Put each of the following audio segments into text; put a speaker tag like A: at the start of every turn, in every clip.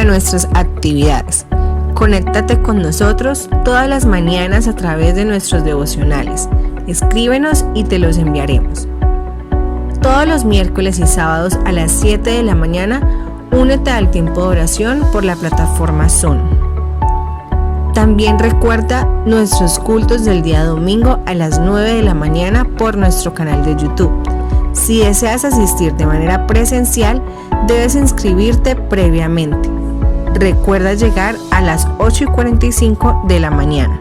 A: nuestras actividades. Conéctate con nosotros todas las mañanas a través de nuestros devocionales. Escríbenos y te los enviaremos. Todos los miércoles y sábados a las 7 de la mañana, únete al tiempo de oración por la plataforma Zoom. También recuerda nuestros cultos del día domingo a las 9 de la mañana por nuestro canal de YouTube. Si deseas asistir de manera presencial, debes inscribirte previamente. Recuerda llegar a las 8:45 de la mañana.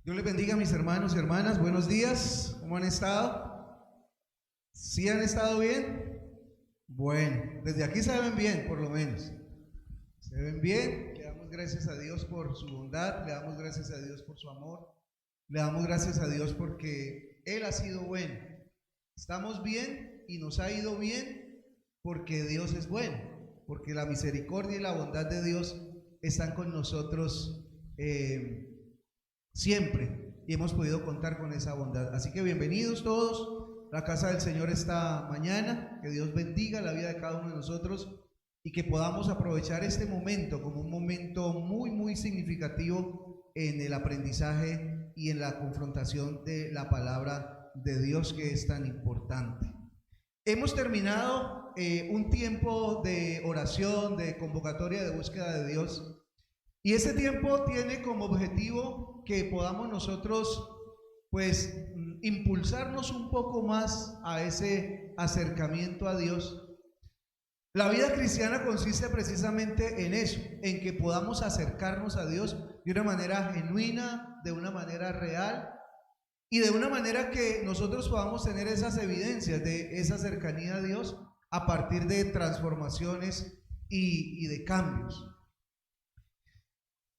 B: Dios les bendiga, mis hermanos y hermanas. Buenos días. ¿Cómo han estado? ¿Sí han estado bien? Bueno, desde aquí se ven bien, por lo menos. Se ven bien. Le damos gracias a Dios por su bondad, le damos gracias a Dios por su amor, le damos gracias a Dios porque Él ha sido bueno. Estamos bien y nos ha ido bien porque Dios es bueno, porque la misericordia y la bondad de Dios están con nosotros siempre, y hemos podido contar con esa bondad. Así que bienvenidos todos a la casa del Señor esta mañana. Que Dios bendiga la vida de cada uno de nosotros y que podamos aprovechar este momento como un momento muy significativo en el aprendizaje y en la confrontación de la palabra de Dios, que es tan importante. Hemos terminado un tiempo de oración, de convocatoria, de búsqueda de Dios, y ese tiempo tiene como objetivo que podamos nosotros impulsarnos un poco más a ese acercamiento a Dios. La vida cristiana consiste precisamente en eso, en que podamos acercarnos a Dios de una manera genuina, de una manera real, y de una manera que nosotros podamos tener esas evidencias de esa cercanía a Dios a partir de transformaciones y de cambios.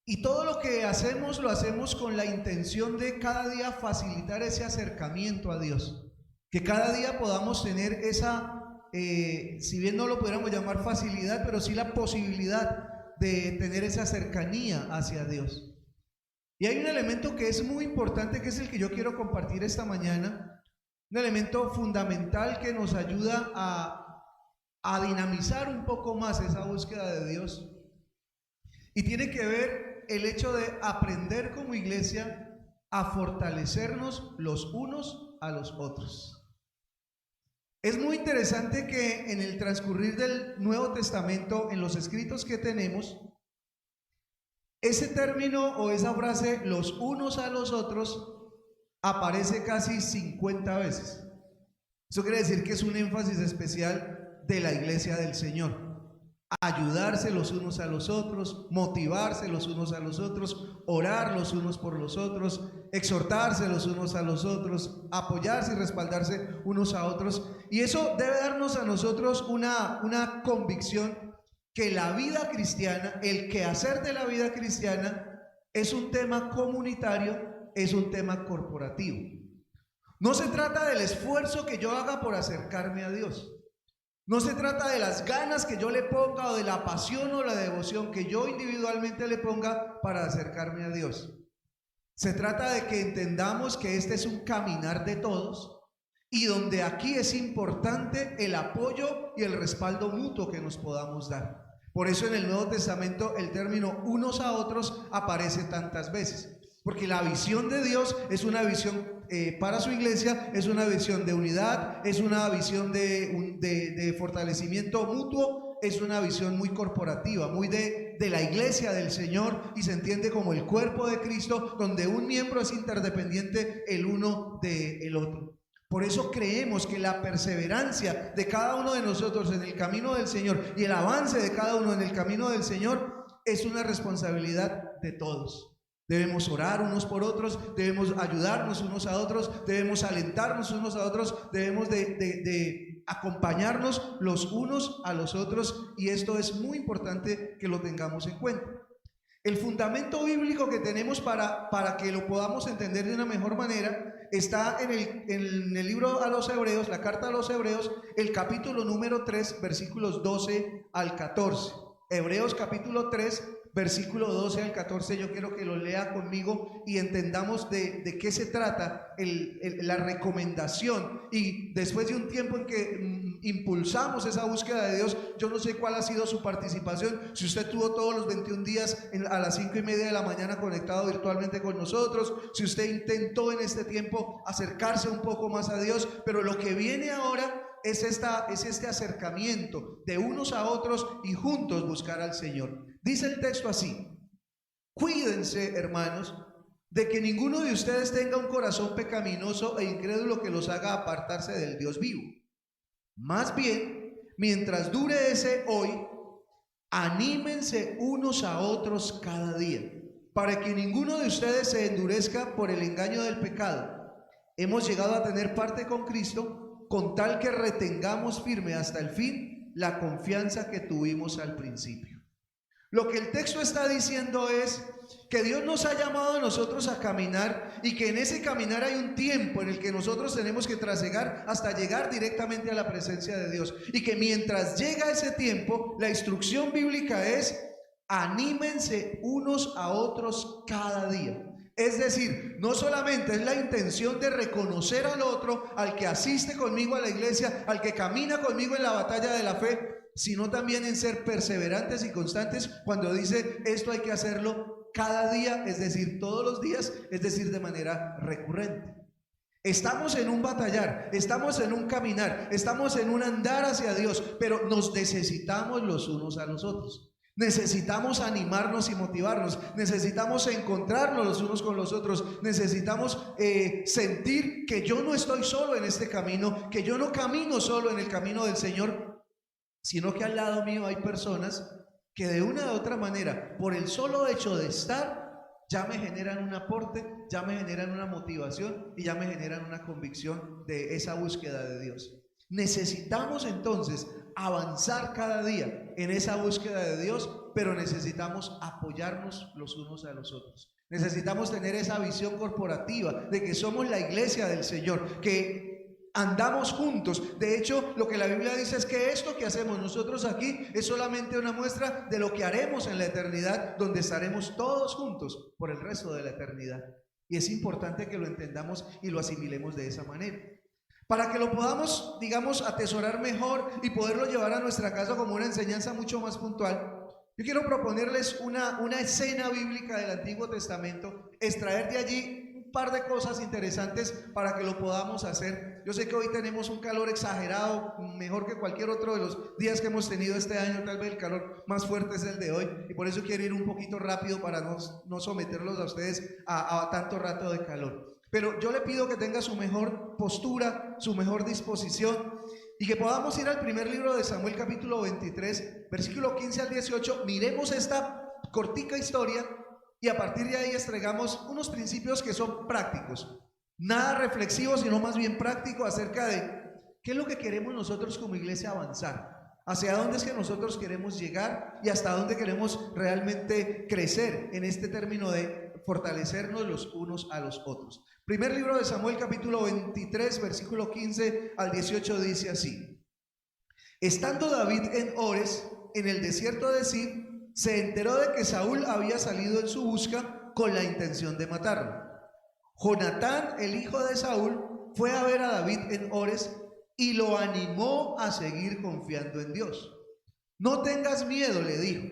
B: Y todo lo que hacemos, lo hacemos con la intención de cada día facilitar ese acercamiento a Dios. Que cada día podamos tener esa, si bien no lo pudiéramos llamar facilidad, pero sí la posibilidad de tener esa cercanía hacia Dios. Y hay un elemento que es muy importante, que es el que yo quiero compartir esta mañana. Un elemento fundamental que nos ayuda a dinamizar un poco más esa búsqueda de Dios. Y tiene que ver el hecho de aprender como iglesia a fortalecernos los unos a los otros. Es muy interesante que en el transcurrir del Nuevo Testamento, en los escritos que tenemos, ese término o esa frase, los unos a los otros, aparece casi 50 veces. Eso quiere decir que es un énfasis especial de la iglesia del Señor. Ayudarse los unos a los otros, motivarse los unos a los otros, orar los unos por los otros, exhortarse los unos a los otros, apoyarse y respaldarse unos a otros. Y eso debe darnos a nosotros una convicción que la vida cristiana, el quehacer de la vida cristiana, es un tema comunitario, es un tema corporativo. No se trata del esfuerzo que yo haga por acercarme a Dios. No se trata de las ganas que yo le ponga o de la pasión o la devoción que yo individualmente le ponga para acercarme a Dios. Se trata de que entendamos que este es un caminar de todos y donde aquí es importante el apoyo y el respaldo mutuo que nos podamos dar. Por eso en el Nuevo Testamento el término unos a otros aparece tantas veces, porque la visión de Dios es una visión para su iglesia, es una visión de unidad, es una visión de fortalecimiento mutuo, es una visión muy corporativa, muy de la iglesia del Señor, y se entiende como el cuerpo de Cristo, donde un miembro es interdependiente el uno del otro. Por eso creemos que la perseverancia de cada uno de nosotros en el camino del Señor y el avance de cada uno en el camino del Señor es una responsabilidad de todos. Debemos orar unos por otros, debemos ayudarnos unos a otros, debemos alentarnos unos a otros, debemos de acompañarnos los unos a los otros, y esto es muy importante que lo tengamos en cuenta. El fundamento bíblico que tenemos para que lo podamos entender de una mejor manera está en el libro a los Hebreos, la carta a los Hebreos, el capítulo número 3, versículos 12 al 14. Hebreos capítulo 3, versículo 12 al 14, yo quiero que lo lea conmigo y entendamos de qué se trata la recomendación. Y después de un tiempo en que impulsamos esa búsqueda de Dios, yo no sé cuál ha sido su participación, si usted tuvo todos los 21 días a las 5:30 de la mañana conectado virtualmente con nosotros, si usted intentó en este tiempo acercarse un poco más a Dios, pero lo que viene ahora es este acercamiento de unos a otros y juntos buscar al Señor. Dice el texto así: cuídense, hermanos, de que ninguno de ustedes tenga un corazón pecaminoso e incrédulo que los haga apartarse del Dios vivo. Más bien, mientras dure ese hoy, anímense unos a otros cada día, para que ninguno de ustedes se endurezca por el engaño del pecado. Hemos llegado a tener parte con Cristo, con tal que retengamos firme hasta el fin la confianza que tuvimos al principio. Lo que el texto está diciendo es que Dios nos ha llamado a nosotros a caminar, y que en ese caminar hay un tiempo en el que nosotros tenemos que trasegar hasta llegar directamente a la presencia de Dios, y que mientras llega ese tiempo, la instrucción bíblica es: anímense unos a otros cada día. Es decir, no solamente es la intención de reconocer al otro, al que asiste conmigo a la iglesia, al que camina conmigo en la batalla de la fe, sino también en ser perseverantes y constantes cuando dice esto hay que hacerlo cada día, es decir, todos los días, es decir, de manera recurrente. Estamos en un batallar, estamos en un caminar, estamos en un andar hacia Dios, pero nos necesitamos los unos a los otros. Necesitamos animarnos y motivarnos, necesitamos encontrarnos los unos con los otros, necesitamos sentir que yo no estoy solo en este camino, que yo no camino solo en el camino del Señor, sino que al lado mío hay personas que de una u otra manera, por el solo hecho de estar, ya me generan un aporte, ya me generan una motivación y ya me generan una convicción de esa búsqueda de Dios. Necesitamos entonces avanzar cada día en esa búsqueda de Dios, pero necesitamos apoyarnos los unos a los otros. Necesitamos tener esa visión corporativa de que somos la iglesia del Señor, que andamos juntos. De hecho, lo que la Biblia dice es que esto que hacemos nosotros aquí es solamente una muestra de lo que haremos en la eternidad, donde estaremos todos juntos por el resto de la eternidad. Y es importante que lo entendamos y lo asimilemos de esa manera, para que lo podamos, digamos, atesorar mejor y poderlo llevar a nuestra casa como una enseñanza mucho más puntual. Yo quiero proponerles una escena bíblica del Antiguo Testamento, extraer de allí un par de cosas interesantes para que lo podamos hacer. Yo sé que hoy tenemos un calor exagerado, mejor que cualquier otro de los días que hemos tenido este año. Tal vez el calor más fuerte es el de hoy, y por eso quiero ir un poquito rápido para no someterlos a ustedes a tanto rato de calor. Pero yo le pido que tenga su mejor postura, su mejor disposición, y que podamos ir al primer libro de Samuel, capítulo 23, versículo 15 al 18. Miremos esta cortica historia y a partir de ahí extraigamos unos principios que son prácticos, nada reflexivos, sino más bien prácticos, acerca de qué es lo que queremos nosotros como iglesia avanzar, hacia dónde es que nosotros queremos llegar y hasta dónde queremos realmente crecer en este término de fortalecernos los unos a los otros. Primer libro de Samuel, capítulo 23, versículo 15 al 18, dice así: estando David en Ores, en el desierto de Ziph, se enteró de que Saúl había salido en su busca con la intención de matarlo. Jonatán, el hijo de Saúl, fue a ver a David en Ores y lo animó a seguir confiando en Dios. No tengas miedo, le dijo,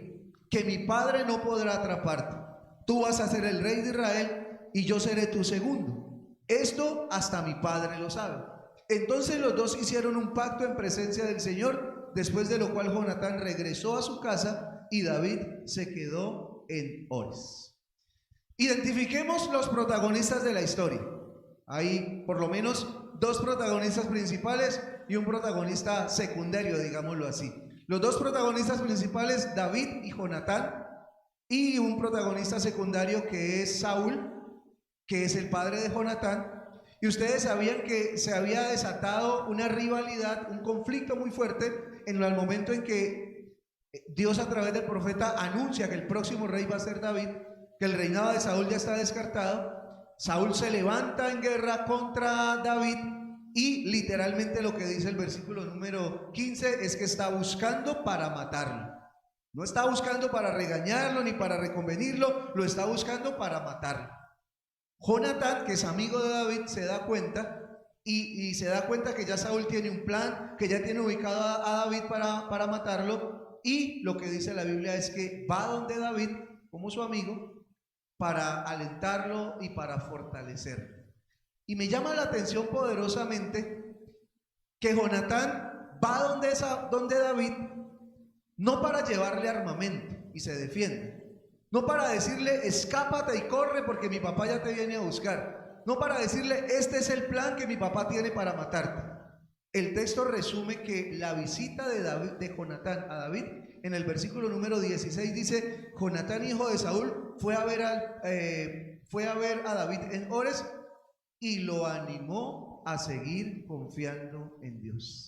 B: que mi padre no podrá atraparte. Tú vas a ser el rey de Israel y yo seré tu segundo. Esto hasta mi padre lo sabe. Entonces los dos hicieron un pacto en presencia del Señor, después de lo cual Jonatán regresó a su casa y David se quedó en Ores. Identifiquemos los protagonistas de la historia. Hay por lo menos dos protagonistas principales y un protagonista secundario, digámoslo así. Los dos protagonistas principales, David y Jonatán, y un protagonista secundario que es Saúl, que es el padre de Jonatán. Y ustedes sabían que se había desatado una rivalidad, un conflicto muy fuerte en el momento en que Dios a través del profeta anuncia que el próximo rey va a ser David, que el reinado de Saúl ya está descartado. Saúl se levanta en guerra contra David y literalmente lo que dice el versículo número 15 es que está buscando para matarlo. No está buscando para regañarlo ni para reconvenirlo, lo está buscando para matarlo. Jonatán, que es amigo de David, se da cuenta y se da cuenta que ya Saúl tiene un plan, que ya tiene ubicado a David para matarlo, y lo que dice la Biblia es que va donde David como su amigo para alentarlo y para fortalecerlo. Y me llama la atención poderosamente que Jonatán va donde David no para llevarle armamento y se defiende, no para decirle escápate y corre porque mi papá ya te viene a buscar, no para decirle este es el plan que mi papá tiene para matarte. El texto resume que la visita de Jonatán a David, en el versículo número 16 dice: Jonatán, hijo de Saúl, fue a ver a David en Ores y lo animó a seguir confiando en Dios.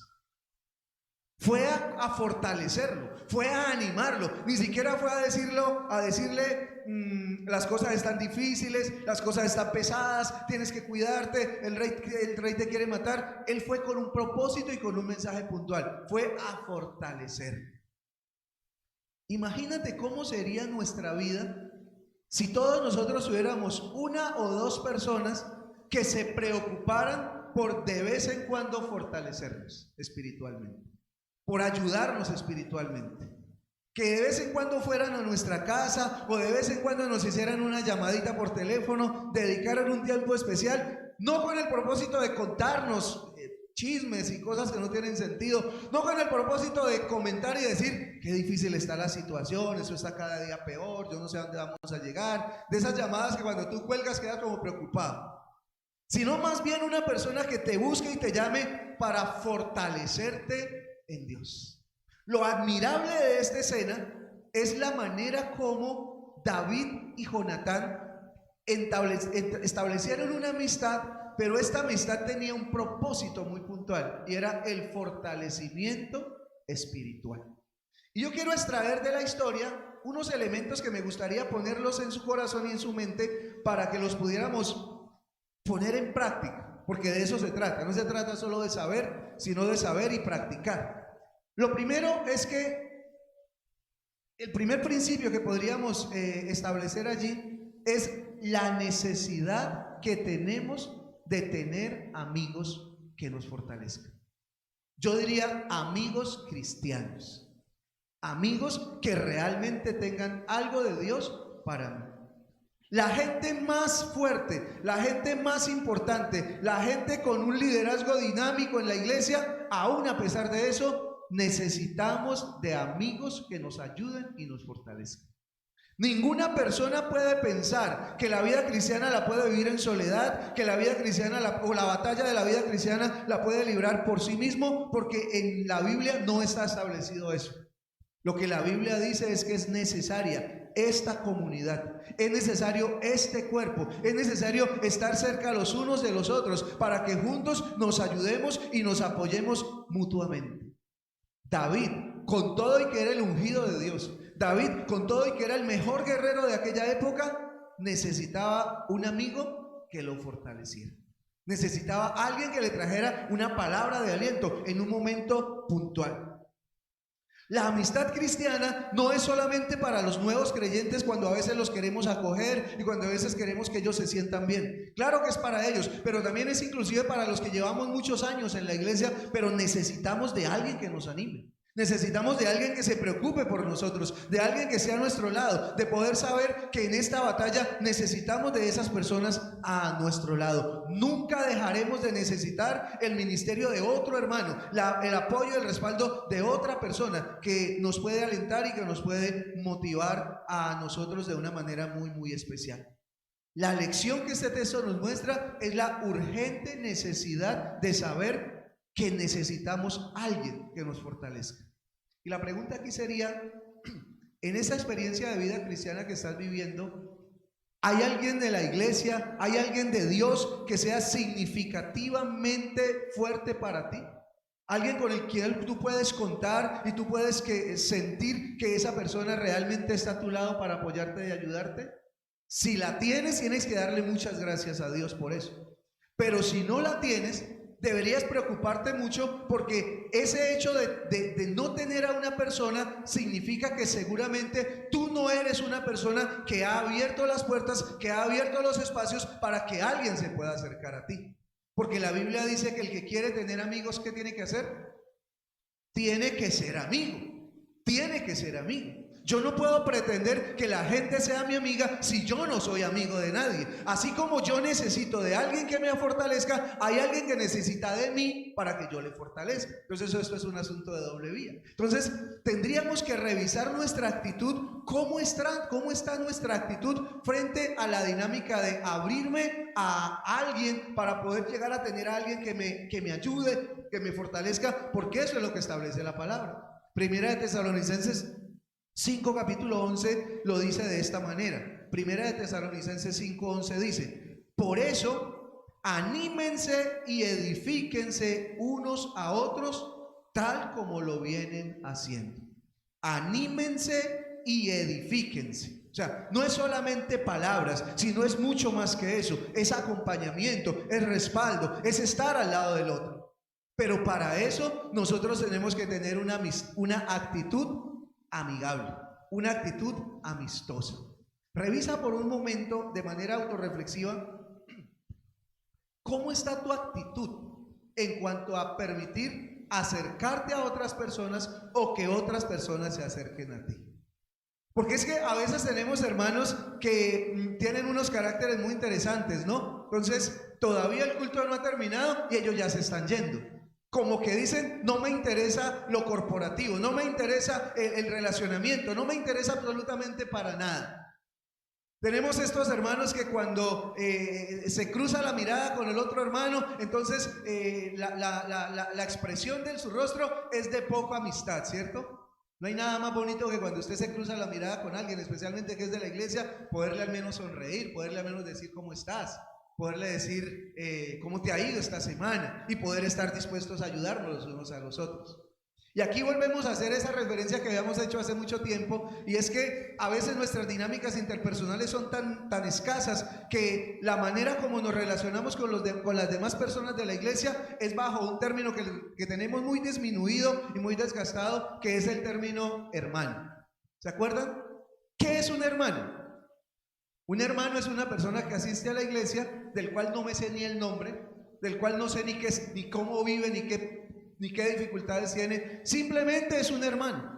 B: Fue a fortalecerlo, fue a animarlo, ni siquiera fue a decirle las cosas están difíciles, las cosas están pesadas, tienes que cuidarte, el rey te quiere matar. Él fue con un propósito y con un mensaje puntual, fue a fortalecer. Imagínate cómo sería nuestra vida si todos nosotros tuviéramos una o dos personas que se preocuparan por de vez en cuando fortalecernos espiritualmente, por ayudarnos espiritualmente, que de vez en cuando fueran a nuestra casa o de vez en cuando nos hicieran una llamadita por teléfono, dedicaran un tiempo especial, no con el propósito de contarnos chismes y cosas que no tienen sentido, no con el propósito de comentar y decir qué difícil está la situación, eso está cada día peor, yo no sé a dónde vamos a llegar, de esas llamadas que cuando tú cuelgas quedas como preocupado, sino más bien una persona que te busque y te llame para fortalecerte en Dios. Lo admirable de esta escena es la manera como David y Jonatán establecieron una amistad, pero esta amistad tenía un propósito muy puntual y era el fortalecimiento espiritual. Y yo quiero extraer de la historia unos elementos que me gustaría ponerlos en su corazón y en su mente para que los pudiéramos poner en práctica, porque de eso se trata. No se trata solo de saber, sino de saber y practicar. Lo primero es que el primer principio que podríamos establecer allí es la necesidad que tenemos de tener amigos que nos fortalezcan. Yo diría amigos cristianos, amigos que realmente tengan algo de Dios para mí. La gente más fuerte, la gente más importante, la gente con un liderazgo dinámico en la iglesia, aún a pesar de eso, necesitamos de amigos que nos ayuden y nos fortalezcan. Ninguna persona puede pensar que la vida cristiana la puede vivir en soledad, que la vida cristiana o la batalla de la vida cristiana la puede librar por sí mismo, porque en la Biblia no está establecido eso. Lo que la Biblia dice es que es necesaria esta comunidad, es necesario este cuerpo, es necesario estar cerca los unos de los otros para que juntos nos ayudemos y nos apoyemos mutuamente. David, con todo y que era el ungido de Dios, David, con todo y que era el mejor guerrero de aquella época, necesitaba un amigo que lo fortaleciera. Necesitaba alguien que le trajera una palabra de aliento en un momento puntual. La amistad cristiana no es solamente para los nuevos creyentes cuando a veces los queremos acoger y cuando a veces queremos que ellos se sientan bien. Claro que es para ellos, pero también es inclusive para los que llevamos muchos años en la iglesia, pero necesitamos de alguien que nos anime. Necesitamos de alguien que se preocupe por nosotros, de alguien que sea a nuestro lado, de poder saber que en esta batalla necesitamos de esas personas a nuestro lado. Nunca dejaremos de necesitar el ministerio de otro hermano, el apoyo y el respaldo de otra persona que nos puede alentar y que nos puede motivar a nosotros de una manera muy, muy especial. La lección que este texto nos muestra es la urgente necesidad de saber que necesitamos a alguien que nos fortalezca. Y la pregunta aquí sería, en esa experiencia de vida cristiana que estás viviendo, ¿hay alguien de la iglesia, hay alguien de Dios que sea significativamente fuerte para ti? Alguien con el que tú puedes contar y tú puedes sentir que esa persona realmente está a tu lado para apoyarte y ayudarte. Si la tienes, tienes que darle muchas gracias a Dios por eso. Pero si no la tienes, Deberías preocuparte mucho porque ese hecho de no tener a una persona significa que seguramente tú no eres una persona que ha abierto las puertas, que ha abierto los espacios para que alguien se pueda acercar a ti. Porque la Biblia dice que el que quiere tener amigos, ¿qué tiene que hacer? Tiene que ser amigo. Tiene que ser amigo. Yo no puedo pretender que la gente sea mi amiga si yo no soy amigo de nadie. Así como yo necesito de alguien que me fortalezca, hay alguien que necesita de mí para que yo le fortalezca. Entonces esto es un asunto de doble vía. Entonces tendríamos que revisar nuestra actitud. ¿Cómo está nuestra actitud frente a la dinámica de abrirme a alguien para poder llegar a tener a alguien que me ayude, que me fortalezca? Porque eso es lo que establece la palabra. Primera de Tesalonicenses 5 capítulo 11 lo dice de esta manera. Primera de Tesalonicenses 5:11 dice: por eso anímense y edifíquense unos a otros tal como lo vienen haciendo. Anímense y edifíquense. O sea, no es solamente palabras, sino es mucho más que eso. Es acompañamiento, es respaldo, es estar al lado del otro. Pero para eso nosotros tenemos que tener una actitud amigable, una actitud amistosa. Revisa por un momento de manera autorreflexiva cómo está tu actitud en cuanto a permitir acercarte a otras personas o que otras personas se acerquen a ti. Porque es que a veces tenemos hermanos que tienen unos caracteres muy interesantes, ¿no? Entonces todavía el culto no ha terminado y ellos ya se están yendo. Como que dicen, no me interesa lo corporativo, no me interesa el relacionamiento, no me interesa absolutamente para nada. Tenemos estos hermanos que cuando se cruza la mirada con el otro hermano, entonces la expresión de su rostro es de poca amistad, ¿cierto? No hay nada más bonito que cuando usted se cruza la mirada con alguien, especialmente que es de la iglesia, poderle al menos sonreír, poderle al menos decir cómo estás, poderle decir cómo te ha ido esta semana y poder estar dispuestos a ayudarnos los unos a los otros. Y aquí volvemos a hacer esa referencia que habíamos hecho hace mucho tiempo, y es que a veces nuestras dinámicas interpersonales son tan escasas que la manera como nos relacionamos con las demás personas de la iglesia es bajo un término que tenemos muy disminuido y muy desgastado, que es el término hermano. ¿Se acuerdan? ¿Qué es un hermano? Un hermano es una persona que asiste a la iglesia, del cual no me sé ni el nombre, del cual no sé ni cómo vive, ni qué dificultades tiene. Simplemente es un hermano.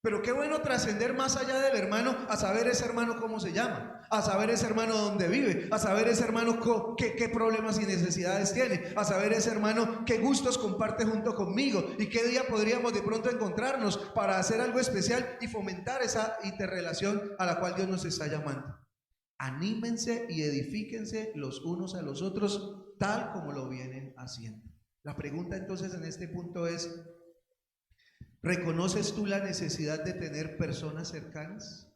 B: Pero qué bueno trascender más allá del hermano, a saber ese hermano cómo se llama, a saber ese hermano dónde vive, a saber ese hermano qué problemas y necesidades tiene, a saber ese hermano qué gustos comparte junto conmigo y qué día podríamos de pronto encontrarnos para hacer algo especial y fomentar esa interrelación a la cual Dios nos está llamando. Anímense y edifíquense los unos a los otros tal como lo vienen haciendo. La pregunta entonces en este punto es: ¿reconoces tú la necesidad de tener personas cercanas?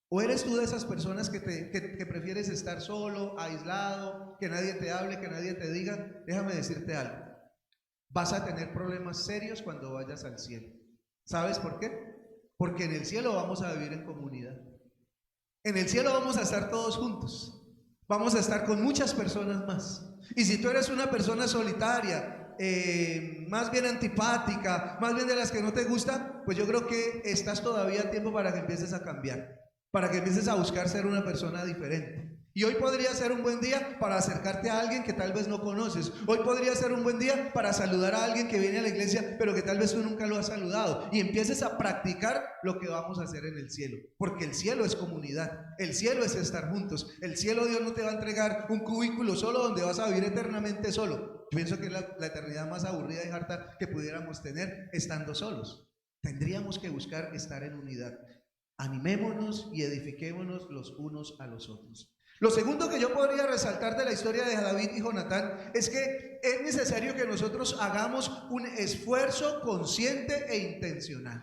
B: ¿O eres tú de esas personas que prefieres estar solo, aislado, que nadie te hable, que nadie te diga? Déjame decirte algo: vas a tener problemas serios cuando vayas al cielo. ¿Sabes por qué? Porque en el cielo vamos a vivir en comunidad. En el cielo vamos a estar todos juntos. Vamos a estar con muchas personas más. Y si tú eres una persona solitaria, más bien antipática, más bien de las que no te gusta, pues yo creo que estás todavía a tiempo para que empieces a cambiar, para que empieces a buscar ser una persona diferente. Y hoy podría ser un buen día para acercarte a alguien que tal vez no conoces. Hoy podría ser un buen día para saludar a alguien que viene a la iglesia, pero que tal vez tú nunca lo has saludado. Y empieces a practicar lo que vamos a hacer en el cielo. Porque el cielo es comunidad. El cielo es estar juntos. El cielo, Dios no te va a entregar un cubículo solo donde vas a vivir eternamente solo. Yo pienso que es la eternidad más aburrida y harta que pudiéramos tener estando solos. Tendríamos que buscar estar en unidad. Animémonos y edifiquémonos los unos a los otros. Lo segundo que yo podría resaltar de la historia de David y Jonatán es que es necesario que nosotros hagamos un esfuerzo consciente e intencional.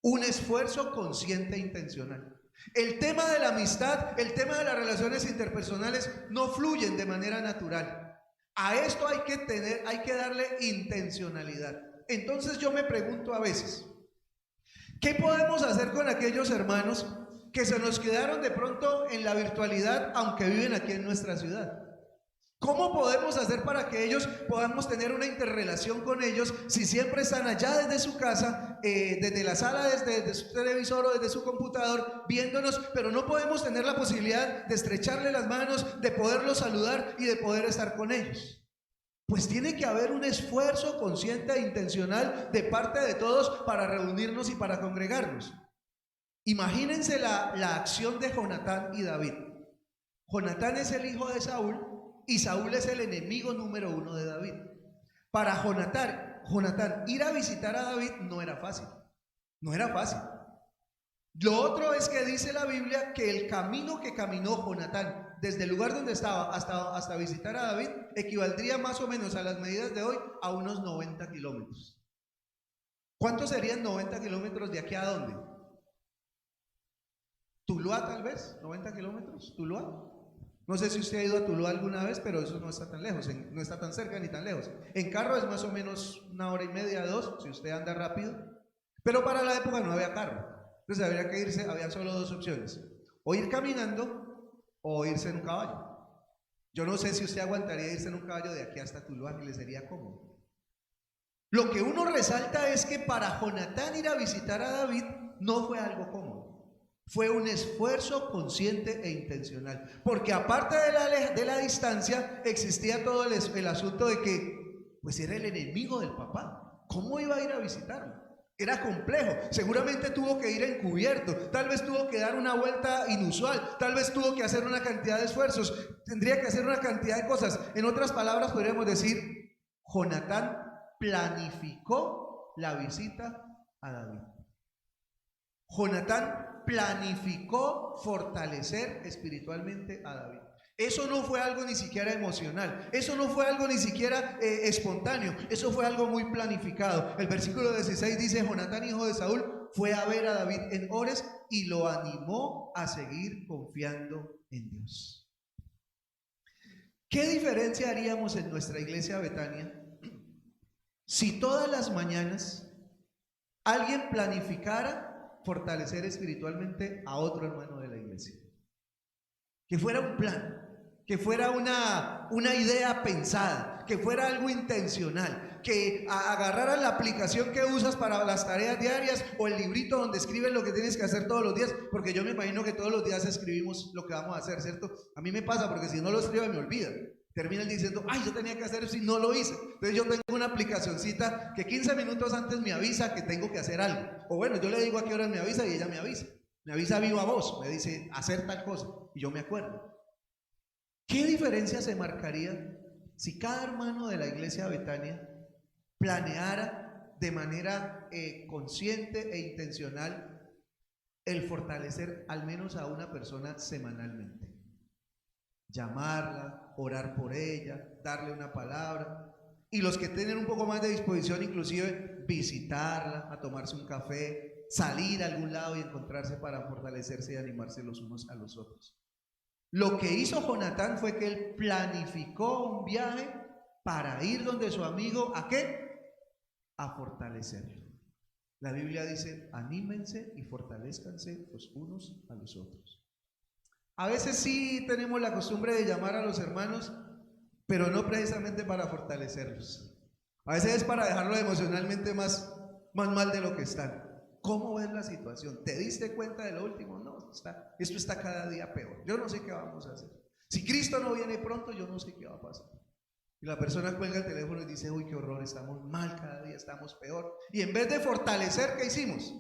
B: Un esfuerzo consciente e intencional. El tema de la amistad, el tema de las relaciones interpersonales no fluyen de manera natural. A esto hay que darle intencionalidad. Entonces yo me pregunto a veces, ¿qué podemos hacer con aquellos hermanos que se nos quedaron de pronto en la virtualidad, aunque viven aquí en nuestra ciudad? ¿Cómo podemos hacer para que ellos podamos tener una interrelación con ellos si siempre están allá desde su casa, desde la sala, desde su televisor o desde su computador, viéndonos, pero no podemos tener la posibilidad de estrecharle las manos, de poderlos saludar y de poder estar con ellos? Pues tiene que haber un esfuerzo consciente e intencional de parte de todos para reunirnos y para congregarnos. Imagínense la acción de Jonatán y David. Jonatán es el hijo de Saúl y Saúl es el enemigo número 1 de David. Para Jonatán ir a visitar a David no era fácil. No era fácil. Lo otro es que dice la Biblia que el camino que caminó Jonatán desde el lugar donde estaba hasta visitar a David equivaldría más o menos a las medidas de hoy a unos 90 kilómetros. ¿Cuántos serían 90 kilómetros de aquí a dónde? ¿Tuluá tal vez? ¿90 kilómetros? ¿Tuluá? No sé si usted ha ido a Tuluá alguna vez, pero eso no está tan lejos, no está tan cerca ni tan lejos. En carro es más o menos 1 hora y media, 2, si usted anda rápido. Pero para la época no había carro. Entonces habría que irse, había solo 2 opciones. O ir caminando o irse en un caballo. Yo no sé si usted aguantaría irse en un caballo de aquí hasta Tuluá y le sería cómodo. Lo que uno resalta es que para Jonatán ir a visitar a David no fue algo cómodo. Fue un esfuerzo consciente e intencional, porque aparte de la distancia existía todo el asunto de que pues era el enemigo del papá. ¿Cómo iba a ir a visitarlo? Era complejo, seguramente tuvo que ir encubierto, tal vez tuvo que dar una vuelta inusual, tal vez tuvo que hacer una cantidad de esfuerzos, tendría que hacer una cantidad de cosas. En otras palabras podríamos decir, Jonatán planificó la visita a David. Jonatán planificó fortalecer espiritualmente a David. Eso no fue algo ni siquiera emocional, eso no fue algo ni siquiera espontáneo, eso fue algo muy planificado. El versículo 16 dice: Jonatán, hijo de Saúl, fue a ver a David en Ores y lo animó a seguir confiando en Dios. ¿Qué diferencia haríamos en nuestra iglesia Betania si todas las mañanas alguien planificara fortalecer espiritualmente a otro hermano de la iglesia? Que fuera un plan, que fuera una idea pensada, que fuera algo intencional, que agarraras la aplicación que usas para las tareas diarias o el librito donde escribes lo que tienes que hacer todos los días, porque yo me imagino que todos los días escribimos lo que vamos a hacer, ¿cierto? A mí me pasa, porque si no lo escribo me olvida. Termina el diciendo, ay, yo tenía que hacer eso y no lo hice. Entonces yo tengo una aplicacioncita que 15 minutos antes me avisa que tengo que hacer algo. O bueno, yo le digo a qué horas me avisa y ella me avisa. Me avisa viva voz, me dice hacer tal cosa y yo me acuerdo. ¿Qué diferencia se marcaría si cada hermano de la iglesia Betania planeara de manera consciente e intencional el fortalecer al menos a una persona semanalmente? Llamarla, orar por ella, darle una palabra, y los que tienen un poco más de disposición, inclusive visitarla, a tomarse un café, salir a algún lado y encontrarse para fortalecerse y animarse los unos a los otros. Lo que hizo Jonatán fue que él planificó un viaje para ir donde su amigo, ¿a qué? A fortalecerlo. La Biblia dice: anímense y fortalezcanse los unos a los otros. A veces sí tenemos la costumbre de llamar a los hermanos, pero no precisamente para fortalecerlos. A veces es para dejarlos emocionalmente más mal de lo que están. ¿Cómo ves la situación? ¿Te diste cuenta de lo último? No, esto está cada día peor. Yo no sé qué vamos a hacer. Si Cristo no viene pronto, yo no sé qué va a pasar. Y la persona cuelga el teléfono y dice: uy, qué horror, estamos mal, cada día estamos peor. Y en vez de fortalecer, ¿qué hicimos?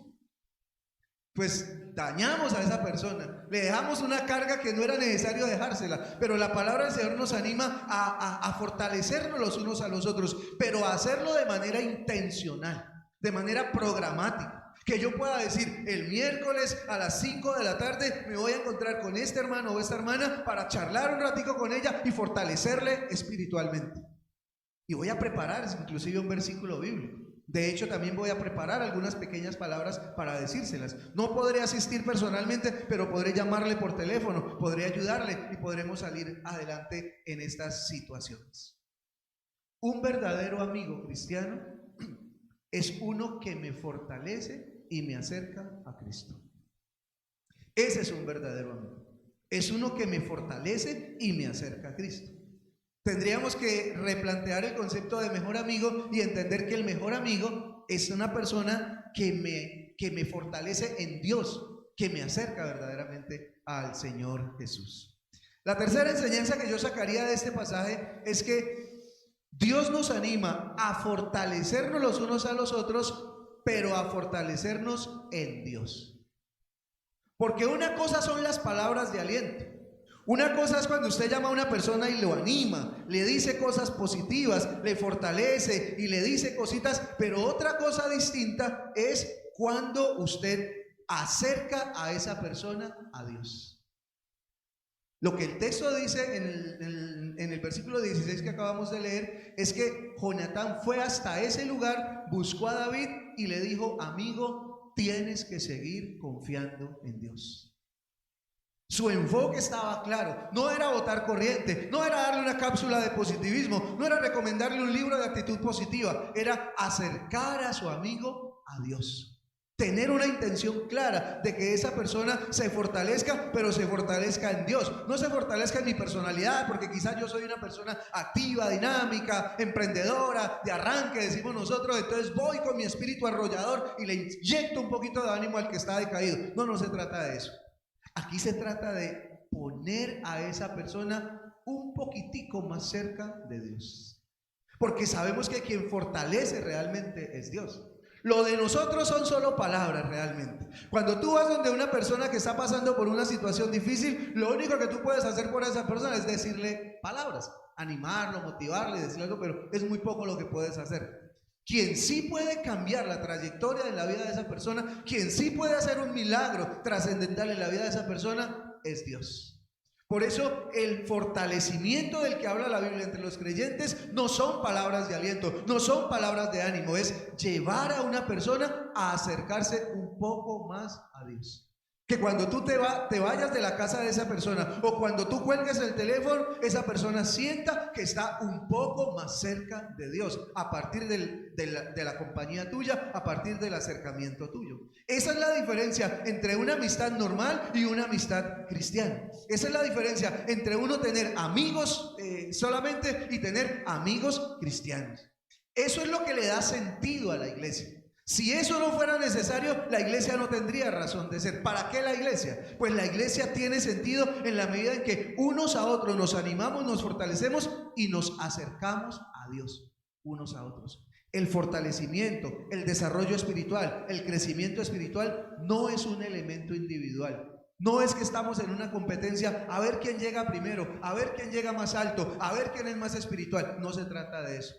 B: Pues dañamos a esa persona, le dejamos una carga que no era necesario dejársela. Pero la palabra del Señor nos anima a fortalecernos los unos a los otros, pero a hacerlo de manera intencional, de manera programática. Que yo pueda decir: el miércoles a las 5 de la tarde me voy a encontrar con este hermano o esta hermana para charlar un ratico con ella y fortalecerle espiritualmente. Y voy a preparar inclusive un versículo bíblico. De hecho, también voy a preparar algunas pequeñas palabras para decírselas. No podré asistir personalmente, pero podré llamarle por teléfono, podré ayudarle y podremos salir adelante en estas situaciones. Un verdadero amigo cristiano es uno que me fortalece y me acerca a Cristo. Ese es un verdadero amigo. Es uno que me fortalece y me acerca a Cristo. Tendríamos que replantear el concepto de mejor amigo y entender que el mejor amigo es una persona que me fortalece en Dios, que me acerca verdaderamente al Señor Jesús. La tercera enseñanza que yo sacaría de este pasaje es que Dios nos anima a fortalecernos los unos a los otros, pero a fortalecernos en Dios. Porque una cosa son las palabras de aliento. Una cosa es cuando usted llama a una persona y lo anima, le dice cosas positivas, le fortalece y le dice cositas, pero otra cosa distinta es cuando usted acerca a esa persona a Dios. Lo que el texto dice en el versículo 16 que acabamos de leer es que Jonatán fue hasta ese lugar, buscó a David y le dijo: amigo, tienes que seguir confiando en Dios. Su enfoque estaba claro, no era botar corriente, no era darle una cápsula de positivismo, no era recomendarle un libro de actitud positiva, era acercar a su amigo a Dios. Tener una intención clara de que esa persona se fortalezca, pero se fortalezca en Dios. No se fortalezca en mi personalidad, porque quizás yo soy una persona activa, dinámica, emprendedora, de arranque, decimos nosotros, entonces voy con mi espíritu arrollador y le inyecto un poquito de ánimo al que está decaído. No, no se trata de eso. Aquí se trata de poner a esa persona un poquitico más cerca de Dios. Porque sabemos que quien fortalece realmente es Dios. Lo de nosotros son solo palabras realmente. Cuando tú vas donde una persona que está pasando por una situación difícil, lo único que tú puedes hacer por esa persona es decirle palabras, animarlo, motivarle, decirle algo, pero es muy poco lo que puedes hacer. Quien sí puede cambiar la trayectoria de la vida de esa persona, quien sí puede hacer un milagro trascendental en la vida de esa persona, es Dios. Por eso el fortalecimiento del que habla la Biblia entre los creyentes no son palabras de aliento, no son palabras de ánimo, es llevar a una persona a acercarse un poco más a Dios. Que cuando tú te vayas de la casa de esa persona o cuando tú cuelgues el teléfono, esa persona sienta que está un poco más cerca de Dios a partir de la compañía tuya, a partir del acercamiento tuyo. Esa es la diferencia entre una amistad normal y una amistad cristiana. Esa es la diferencia entre uno tener amigos solamente y tener amigos cristianos. Eso es lo que le da sentido a la iglesia. Si eso no fuera necesario, la iglesia no tendría razón de ser. ¿Para qué la iglesia? Pues la iglesia tiene sentido en la medida en que unos a otros nos animamos, nos fortalecemos y nos acercamos a Dios unos a otros. El fortalecimiento, el desarrollo espiritual, el crecimiento espiritual no es un elemento individual. No es que estamos en una competencia a ver quién llega primero, a ver quién llega más alto, a ver quién es más espiritual. No se trata de eso.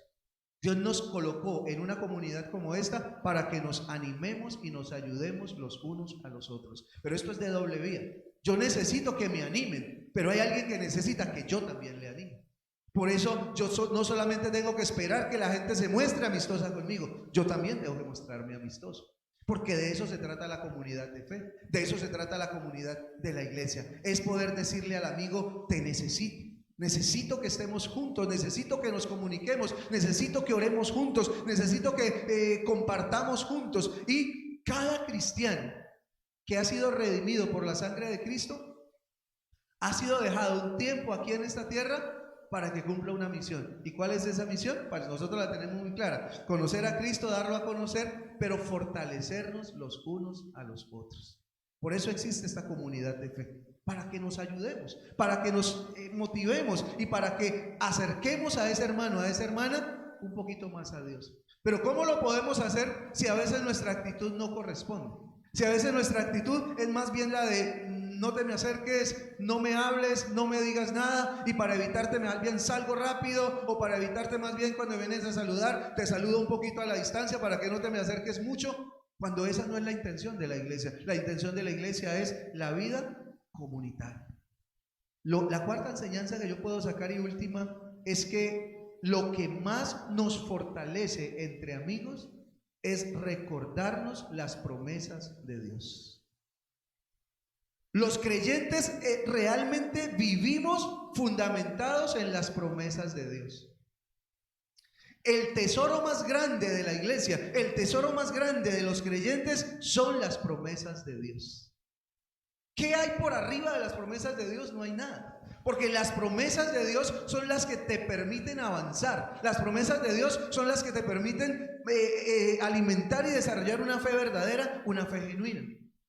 B: Dios nos colocó en una comunidad como esta para que nos animemos y nos ayudemos los unos a los otros. Pero esto es de doble vía. Yo necesito que me animen, pero hay alguien que necesita que yo también le anime. Por eso yo no solamente tengo que esperar que la gente se muestre amistosa conmigo, yo también tengo que mostrarme amistoso. Porque de eso se trata la comunidad de fe, de eso se trata la comunidad de la iglesia. Es poder decirle al amigo: te necesito. Necesito que estemos juntos, necesito que nos comuniquemos, necesito que oremos juntos, necesito que compartamos juntos. Y cada cristiano que ha sido redimido por la sangre de Cristo ha sido dejado un tiempo aquí en esta tierra para que cumpla una misión. ¿Y cuál es esa misión? Pues nosotros la tenemos muy clara: conocer a Cristo, darlo a conocer, pero fortalecernos los unos a los otros. Por eso existe esta comunidad de fe, para que nos ayudemos, para que nos motivemos y para que acerquemos a ese hermano, a esa hermana, un poquito más a Dios. Pero ¿cómo lo podemos hacer si a veces nuestra actitud no corresponde? Si a veces nuestra actitud es más bien la de: no te me acerques, no me hables, no me digas nada, y para evitarte más bien salgo rápido, o para evitarte más bien cuando vienes a saludar, te saludo un poquito a la distancia para que no te me acerques mucho, cuando esa no es la intención de la iglesia. La intención de la iglesia es la vida comunitaria. La cuarta enseñanza que yo puedo sacar y última es que lo que más nos fortalece entre amigos es recordarnos las promesas de Dios. Los creyentes realmente vivimos fundamentados en las promesas de Dios. El tesoro más grande de la iglesia, el tesoro más grande de los creyentes son las promesas de Dios. ¿Qué hay por arriba de las promesas de Dios? No hay nada. Porque las promesas de Dios son las que te permiten avanzar. Las promesas de Dios son las que te permiten alimentar y desarrollar una fe verdadera, una fe genuina.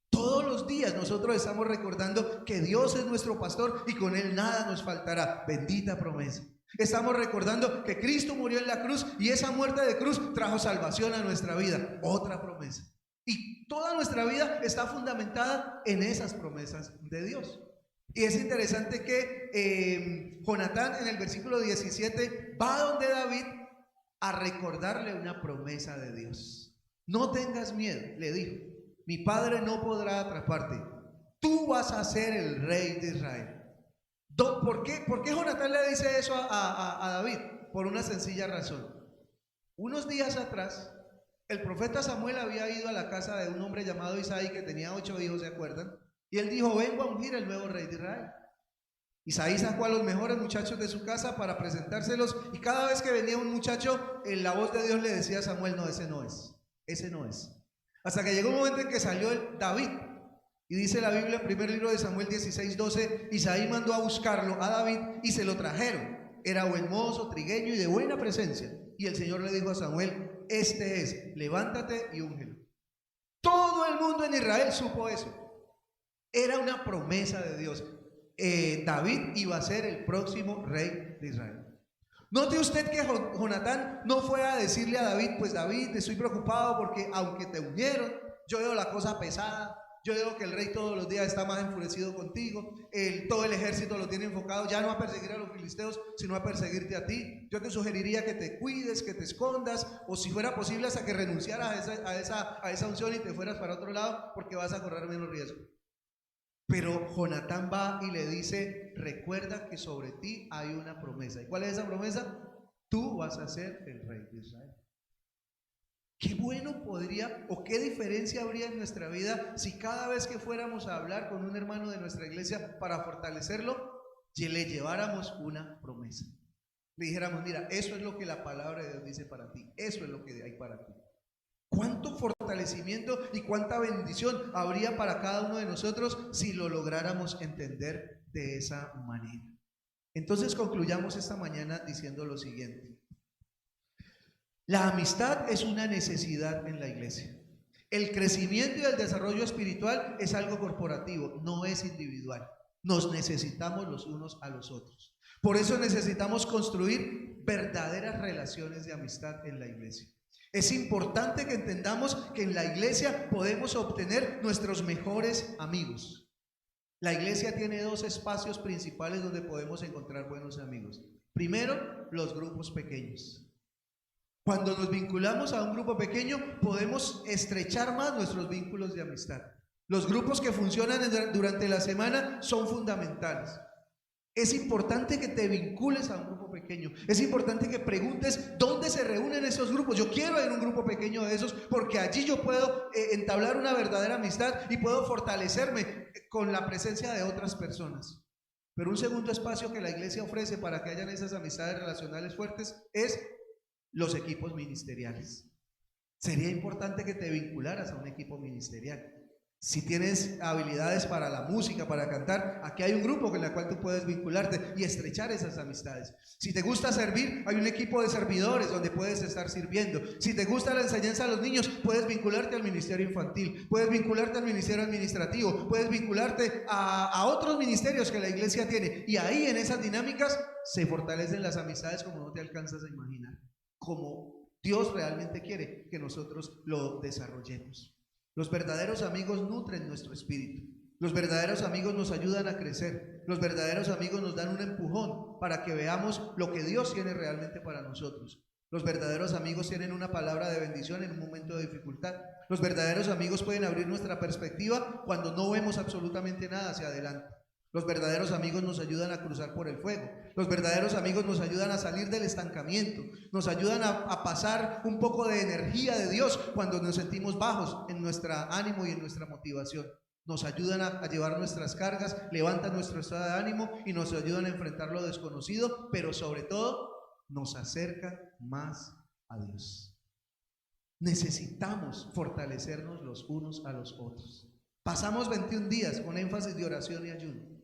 B: Todos los días nosotros estamos recordando que Dios es nuestro pastor y con Él nada nos faltará. Bendita promesa. Estamos recordando que Cristo murió en la cruz y esa muerte de cruz trajo salvación a nuestra vida. Otra promesa. Y toda nuestra vida está fundamentada en esas promesas de Dios. Y es interesante que Jonatán en el versículo 17 va donde David a recordarle una promesa de Dios. No tengas miedo, le dijo, mi padre no podrá atraparte, tú vas a ser el rey de Israel. ¿Por qué Jonatán le dice eso a David? Por una sencilla razón. Unos días atrás, el profeta Samuel había ido a la casa de un hombre llamado Isaí que tenía 8 hijos, ¿se acuerdan? Y él dijo, vengo a ungir el nuevo rey de Israel. Isaí sacó a los mejores muchachos de su casa para presentárselos, y cada vez que venía un muchacho, la voz de Dios le decía a Samuel, no, ese no es. Hasta que llegó un momento en que salió David, y dice la Biblia, en primer libro de Samuel 16:12, Isaí mandó a buscarlo a David y se lo trajeron. Era buen mozo, trigueño y de buena presencia. Y el Señor le dijo a Samuel, este es, levántate y úngelo. Todo el mundo en Israel supo eso. Era una promesa de Dios. David iba a ser el próximo rey de Israel. Note usted que Jonatán no fue a decirle a David, pues David, estoy preocupado porque aunque te ungieron, yo veo la cosa pesada, yo veo que el rey todos los días está más enfurecido contigo, todo el ejército lo tiene enfocado ya no a perseguir a los filisteos, sino a perseguirte a ti. Yo te sugeriría que te cuides, que te escondas, o si fuera posible hasta que renunciaras a esa unción y te fueras para otro lado, porque vas a correr menos riesgo. Pero Jonatán va y le dice, recuerda que sobre ti hay una promesa. ¿Y cuál es esa promesa? Tú vas a ser el rey de Israel. Qué bueno podría o qué diferencia habría en nuestra vida si cada vez que fuéramos a hablar con un hermano de nuestra iglesia para fortalecerlo, le lleváramos una promesa. Le dijéramos, mira, eso es lo que la palabra de Dios dice para ti, eso es lo que hay para ti. ¿Cuánto fortalecimiento y cuánta bendición habría para cada uno de nosotros si lo lográramos entender de esa manera? Entonces concluyamos esta mañana diciendo lo siguiente. La amistad es una necesidad en la iglesia. El crecimiento y el desarrollo espiritual es algo corporativo, no es individual. Nos necesitamos los unos a los otros. Por eso necesitamos construir verdaderas relaciones de amistad en la iglesia. Es importante que entendamos que en la iglesia podemos obtener nuestros mejores amigos. La iglesia tiene 2 espacios principales donde podemos encontrar buenos amigos. Primero, los grupos pequeños. Cuando nos vinculamos a un grupo pequeño, podemos estrechar más nuestros vínculos de amistad. Los grupos que funcionan durante la semana son fundamentales. Es importante que te vincules a un grupo pequeño. Es importante que preguntes dónde se reúnen esos grupos. Yo quiero ir a un grupo pequeño de esos porque allí yo puedo entablar una verdadera amistad y puedo fortalecerme con la presencia de otras personas. Pero un segundo espacio que la iglesia ofrece para que hayan esas amistades relacionales fuertes es los equipos ministeriales. Sería importante que te vincularas a un equipo ministerial. Si tienes habilidades para la música, para cantar, aquí hay un grupo con el cual tú puedes vincularte y estrechar esas amistades. Si te gusta servir, hay un equipo de servidores donde puedes estar sirviendo. Si te gusta la enseñanza a los niños, puedes vincularte al ministerio infantil, puedes vincularte al ministerio administrativo, puedes vincularte a otros ministerios que la iglesia tiene. Y ahí en esas dinámicas se fortalecen las amistades como no te alcanzas a imaginar, como Dios realmente quiere que nosotros lo desarrollemos. Los verdaderos amigos nutren nuestro espíritu. Los verdaderos amigos nos ayudan a crecer. Los verdaderos amigos nos dan un empujón para que veamos lo que Dios tiene realmente para nosotros. Los verdaderos amigos tienen una palabra de bendición en un momento de dificultad. Los verdaderos amigos pueden abrir nuestra perspectiva cuando no vemos absolutamente nada hacia adelante. Los verdaderos amigos nos ayudan a cruzar por el fuego. Los verdaderos amigos nos ayudan a salir del estancamiento. Nos ayudan a pasar un poco de energía de Dios cuando nos sentimos bajos en nuestro ánimo y en nuestra motivación. Nos ayudan a llevar nuestras cargas, levantan nuestro estado de ánimo y nos ayudan a enfrentar lo desconocido, pero sobre todo nos acercan más a Dios. Necesitamos fortalecernos los unos a los otros. Pasamos 21 días con énfasis de oración y ayuno.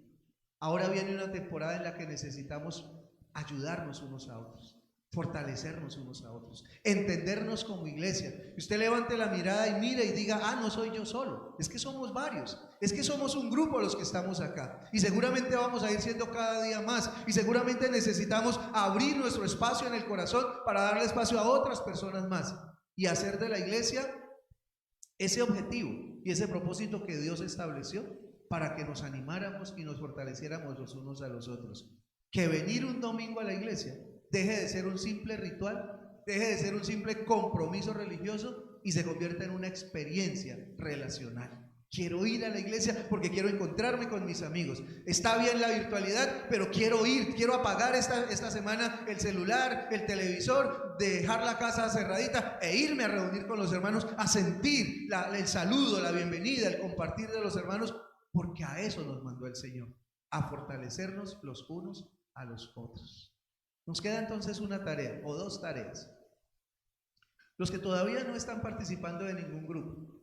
B: Ahora viene una temporada en la que necesitamos ayudarnos unos a otros, fortalecernos unos a otros, entendernos como iglesia. Que usted levante la mirada y mire y diga, no soy yo solo, es que somos varios, es que somos un grupo los que estamos acá, y seguramente vamos a ir siendo cada día más, y seguramente necesitamos abrir nuestro espacio en el corazón para darle espacio a otras personas más, y hacer de la iglesia ese objetivo y ese propósito que Dios estableció para que nos animáramos y nos fortaleciéramos los unos a los otros. Que venir un domingo a la iglesia deje de ser un simple ritual, deje de ser un simple compromiso religioso y se convierta en una experiencia relacional. Quiero ir a la iglesia porque quiero encontrarme con mis amigos. Está bien la virtualidad, pero quiero ir, quiero apagar esta semana el celular, el televisor, dejar la casa cerradita e irme a reunir con los hermanos, a sentir el saludo, la bienvenida, el compartir de los hermanos, porque a eso nos mandó el Señor, a fortalecernos los unos a los otros. Nos queda entonces una tarea o dos tareas. Los que todavía no están participando de ningún grupo,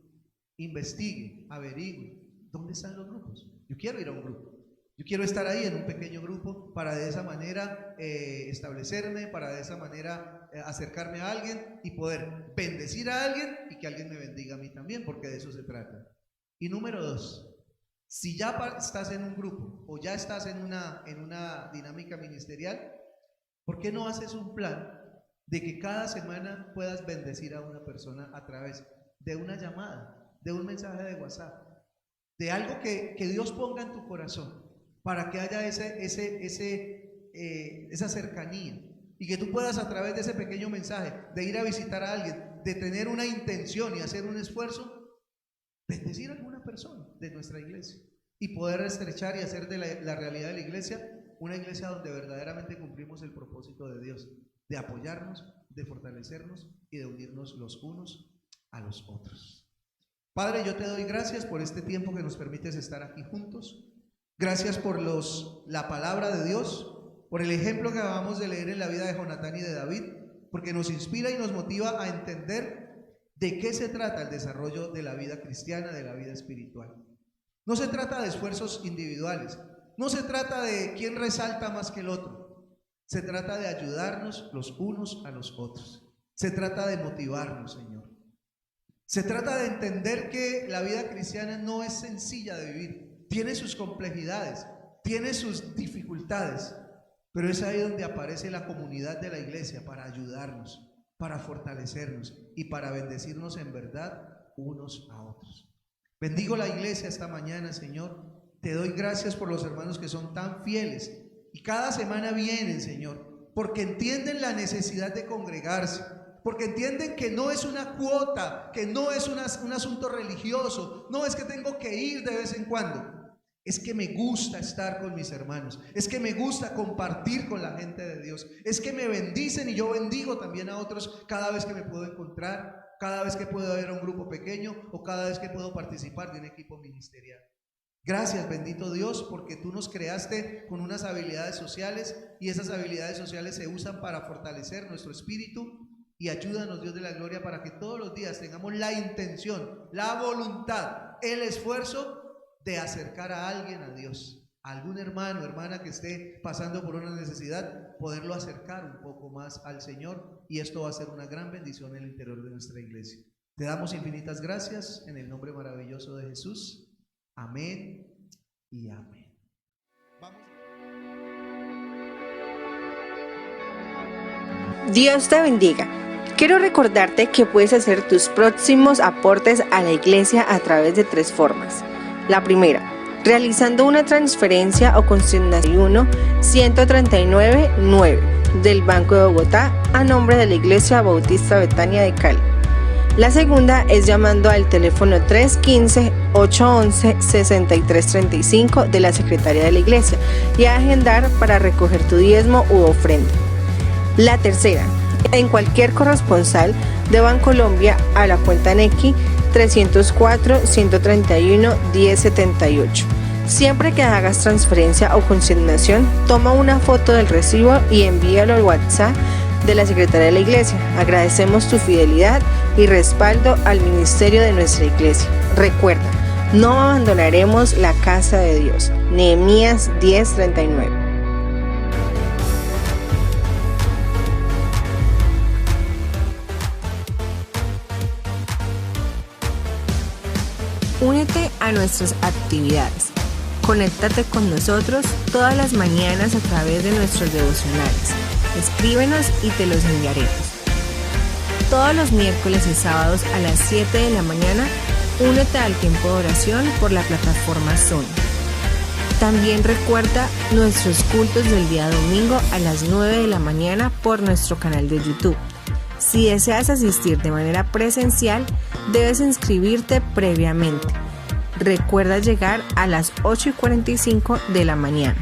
B: investiguen, averigüen, ¿dónde están los grupos? Yo quiero ir a un grupo, yo quiero estar ahí en un pequeño grupo para de esa manera establecerme, para de esa manera acercarme a alguien y poder bendecir a alguien y que alguien me bendiga a mí también, porque de eso se trata. Y número dos, si ya estás en un grupo o ya estás en una dinámica ministerial, ¿por qué no haces un plan de que cada semana puedas bendecir a una persona a través de una llamada, de un mensaje de WhatsApp, de algo que Dios ponga en tu corazón para que haya esa cercanía y que tú puedas a través de ese pequeño mensaje, de ir a visitar a alguien, de tener una intención y hacer un esfuerzo, bendecir a alguna persona de nuestra iglesia y poder estrechar y hacer de la realidad de la iglesia una iglesia donde verdaderamente cumplimos el propósito de Dios, de apoyarnos, de fortalecernos y de unirnos los unos a los otros. Padre, yo te doy gracias por este tiempo que nos permites estar aquí juntos. Gracias por la palabra de Dios, por el ejemplo que acabamos de leer en la vida de Jonatán y de David, porque nos inspira y nos motiva a entender de qué se trata el desarrollo de la vida cristiana, de la vida espiritual. No se trata de esfuerzos individuales, no se trata de quién resalta más que el otro, se trata de ayudarnos los unos a los otros, se trata de motivarnos, Señor. Se trata de entender que la vida cristiana no es sencilla de vivir, tiene sus complejidades, tiene sus dificultades, pero es ahí donde aparece la comunidad de la iglesia para ayudarnos, para fortalecernos y para bendecirnos en verdad unos a otros. Bendigo la iglesia esta mañana, Señor. Te doy gracias por los hermanos que son tan fieles y cada semana vienen, Señor, porque entienden la necesidad de congregarse, porque entienden que no es una cuota, que no es un asunto religioso, no es que tengo que ir de vez en cuando, es que me gusta estar con mis hermanos, es que me gusta compartir con la gente de Dios, es que me bendicen y yo bendigo también a otros cada vez que me puedo encontrar, cada vez que puedo ir a un grupo pequeño o cada vez que puedo participar de un equipo ministerial. Gracias, bendito Dios, porque tú nos creaste con unas habilidades sociales y esas habilidades sociales se usan para fortalecer nuestro espíritu. Y ayúdanos, Dios de la gloria, para que todos los días tengamos la intención, la voluntad, el esfuerzo de acercar a alguien a Dios, a algún hermano o hermana que esté pasando por una necesidad, poderlo acercar un poco más al Señor, y esto va a ser una gran bendición en el interior de nuestra iglesia. Te damos infinitas gracias en el nombre maravilloso de Jesús. Amén y amén.
A: Dios te bendiga. Quiero recordarte que puedes hacer tus próximos aportes a la iglesia a través de 3 formas. La primera, realizando una transferencia o consignación 139.9 del Banco de Bogotá a nombre de la Iglesia Bautista Betania de Cali. La segunda es llamando al teléfono 315-811-6335 de la Secretaría de la Iglesia y a agendar para recoger tu diezmo u ofrenda. La tercera, en cualquier corresponsal de Bancolombia a la cuenta Nequi 304-131-1078. Siempre que hagas transferencia o consignación, toma una foto del recibo y envíalo al WhatsApp de la Secretaría de la Iglesia. Agradecemos tu fidelidad y respaldo al ministerio de nuestra iglesia. Recuerda, no abandonaremos la casa de Dios. Nehemías 10:39. Únete a nuestras actividades. Conéctate con nosotros todas las mañanas a través de nuestros devocionales. Escríbenos y te los enviaremos. Todos los miércoles y sábados a las 7 de la mañana, únete al tiempo de oración por la plataforma Zoom. También recuerda nuestros cultos del día domingo a las 9 de la mañana por nuestro canal de YouTube. Si deseas asistir de manera presencial, debes inscribirte previamente. Recuerda llegar a las 8:45 de la mañana.